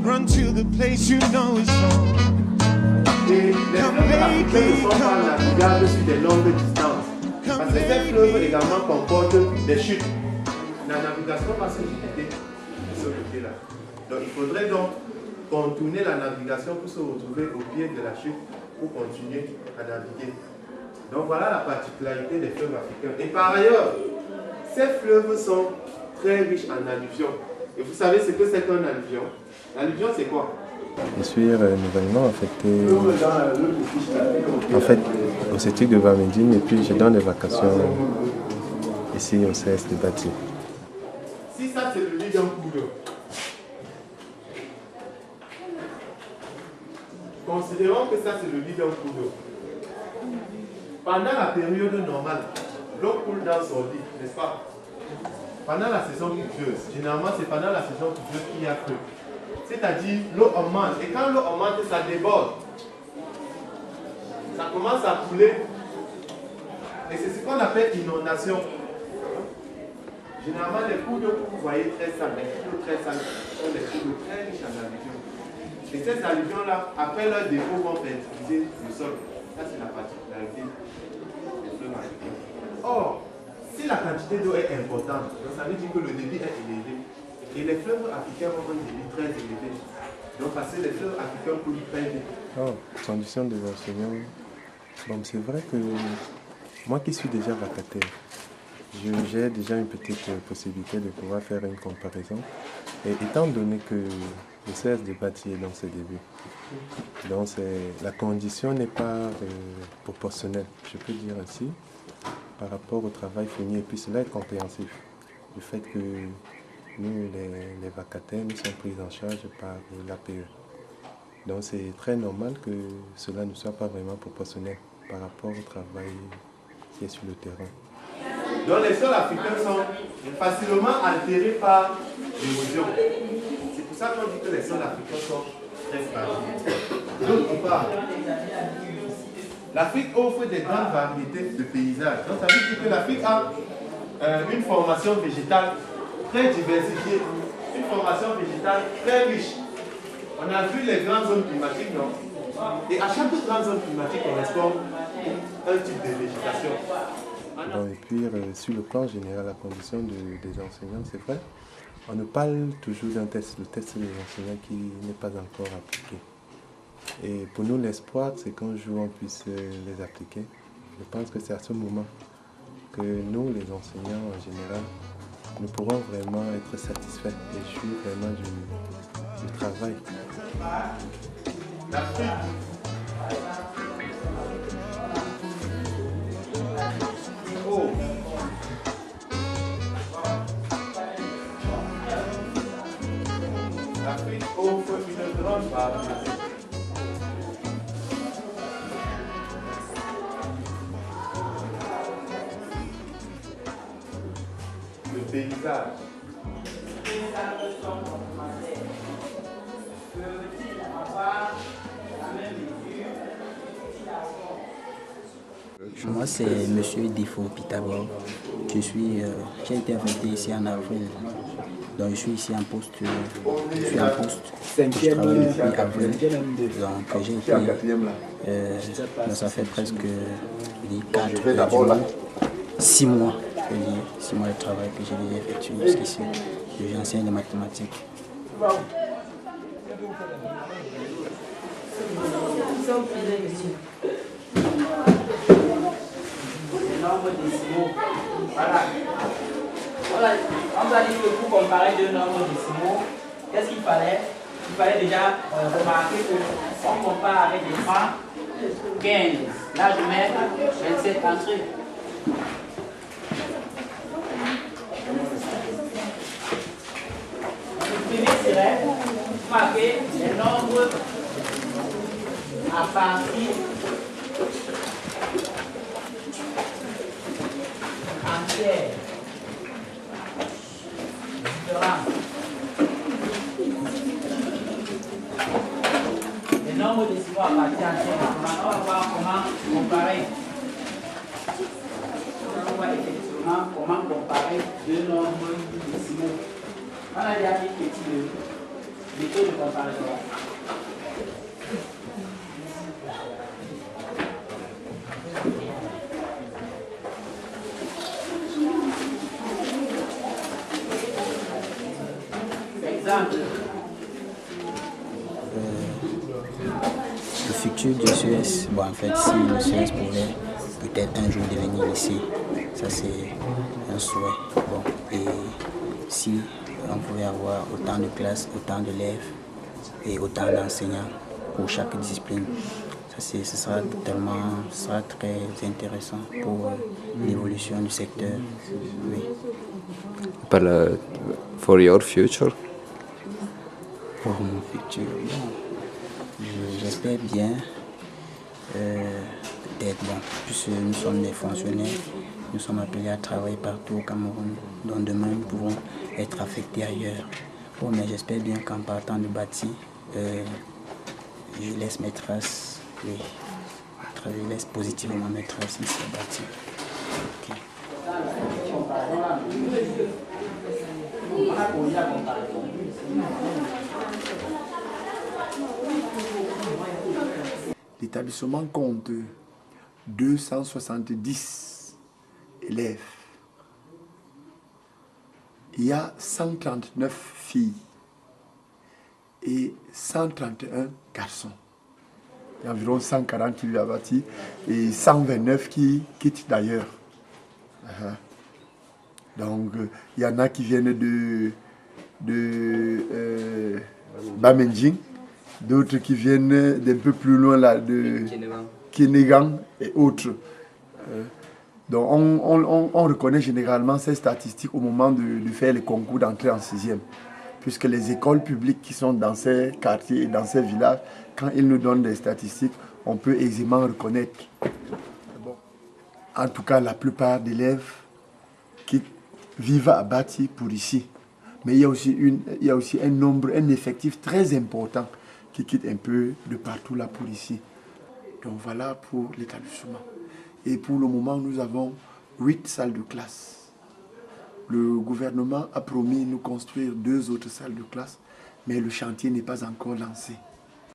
Run to the place you know is home. Et les fleuves africains ne sont pas navigables sur des longues distances. Parce que ces fleuves également comportent des chutes. La navigation va se limiter de ce côté-là. Donc il faudrait donc contourner la navigation pour se retrouver au pied de la chute pour continuer à naviguer. Donc voilà la particularité des fleuves africains. Et par ailleurs, ces fleuves sont très riches en alluvions. Et vous savez ce que c'est qu'un alluvion? L'alluvion, c'est quoi? Je suis nouvellement affecté au CETUC de Bamendine et puis je donne des vacations ici au CS de Bati. Si ça c'est le lit d'un cours d'eau, considérons que ça c'est le lit d'un cours d'eau. Pendant la période normale, l'eau coule dans son lit, n'est-ce pas? Pendant la saison pluvieuse, généralement c'est pendant la saison pluvieuse qu'il y a peu. C'est-à-dire l'eau augmente et quand l'eau augmente, ça déborde. Ça commence à couler et c'est ce qu'on appelle inondation. Généralement, les cours d'eau que vous voyez très sales, les cours d'eau très sales sont des cours d'eau très riches en alluvions. Et ces alluvions-là, après leur dépôt, vont fertiliser le sol. Ça, c'est la particularité des fleuves africains. Or, si la quantité d'eau est importante, ça veut dire que le débit est élevé. Et les fleuves africains ont un débit très élevé. Donc, parce que les fleuves africains coulent très vite. Oh, condition des enseignants. Bon, c'est vrai que moi qui suis déjà vacataire, j'ai déjà une petite possibilité de pouvoir faire une comparaison. Et étant donné que le CS de Bati est dans ses débuts, donc la condition n'est pas proportionnelle, je peux dire ainsi, par rapport au travail fini. Et puis cela est compréhensif. Le fait que nous, les vacataires, nous sommes pris en charge par l'APE. Donc c'est très normal que cela ne soit pas vraiment proportionnel par rapport au travail qui est sur le terrain. Donc les sols africains sont facilement altérés par l'érosion. C'est pour ça qu'on dit que les sols africains sont très fragiles. D'autre part, l'Afrique offre des grandes variétés de paysages. Donc ça veut dire que l'Afrique a une formation végétale très diversifiée, une formation végétale très riche. On a vu les grandes zones climatiques, non? Et à chaque grande zone climatique correspond un type de végétation. Bon, et puis sur le plan général, la condition des enseignants, c'est vrai, on nous parle toujours d'un test, le test des enseignants qui n'est pas encore appliqué. Et pour nous, l'espoir, c'est qu'un jour on puisse les appliquer. Je pense que c'est à ce moment que nous, les enseignants en général, nous pourrons vraiment être satisfaits et jouir vraiment du travail. Oh. L'Afrique offre une grande variété. Le paysage. Moi, c'est M. Difo Pythagore. J'ai été affecté ici en avril. Donc, je suis ici en poste. Je suis en poste. Je travaille depuis avril. Donc, j'ai été. Ça fait presque 6 mois. 6 mois de travail que j'ai effectué jusqu'ici. J'enseigne les mathématiques. Nombre décimaux. Voilà. On va dire que pour comparer deux nombres décimaux, qu'est-ce qu'il fallait? Il fallait déjà remarquer qu'on compare avec des 3, 15. Là, je mets 27 entrées. Le premier serait marquer les nombres à partir entière. Les nombres décimaux à partir entière. On va voir comment comparer. On va effectivement comment comparer deux nombres décimaux. On a déjà dit petit 2. taux de comparaison. Exemple. Le futur du Suez, bon, en fait, si le Suez pouvait peut-être un jour devenir lycée, ça c'est un souhait. Bon, et si on pouvait avoir autant de classes, autant d'élèves et autant d'enseignants pour chaque discipline, ce sera très intéressant pour l'évolution du secteur. Oui. For your future? Pour mon futur, j'espère bien, peut-être, bon, puisque nous sommes des fonctionnaires, nous sommes appelés à travailler partout au Cameroun, donc demain nous pouvons être affectés ailleurs. Bon, mais j'espère bien qu'en partant de Bati, je laisse mes traces, oui, je laisse positivement mes traces ici à Bati. Okay. L'établissement compte 270 élèves. Il y a 139 filles et 131 garçons. Il y a environ 140 qui vivent à Bati et 129 qui quittent d'ailleurs. Donc, il y en a qui viennent de Bamenjing, d'autres qui viennent d'un peu plus loin là, de Kenegang et autres. Donc, on reconnaît généralement ces statistiques au moment de faire les concours d'entrée en 6e. Puisque les écoles publiques qui sont dans ces quartiers et dans ces villages, quand ils nous donnent des statistiques, on peut aisément reconnaître. En tout cas, la plupart d'élèves qui vivent à Bati pour ici. Mais il y a aussi un effectif très important qui quitte un peu de partout là pour ici. Donc voilà pour l'établissement. Et pour le moment, nous avons 8 salles de classe. Le gouvernement a promis de nous construire 2 autres salles de classe, mais le chantier n'est pas encore lancé.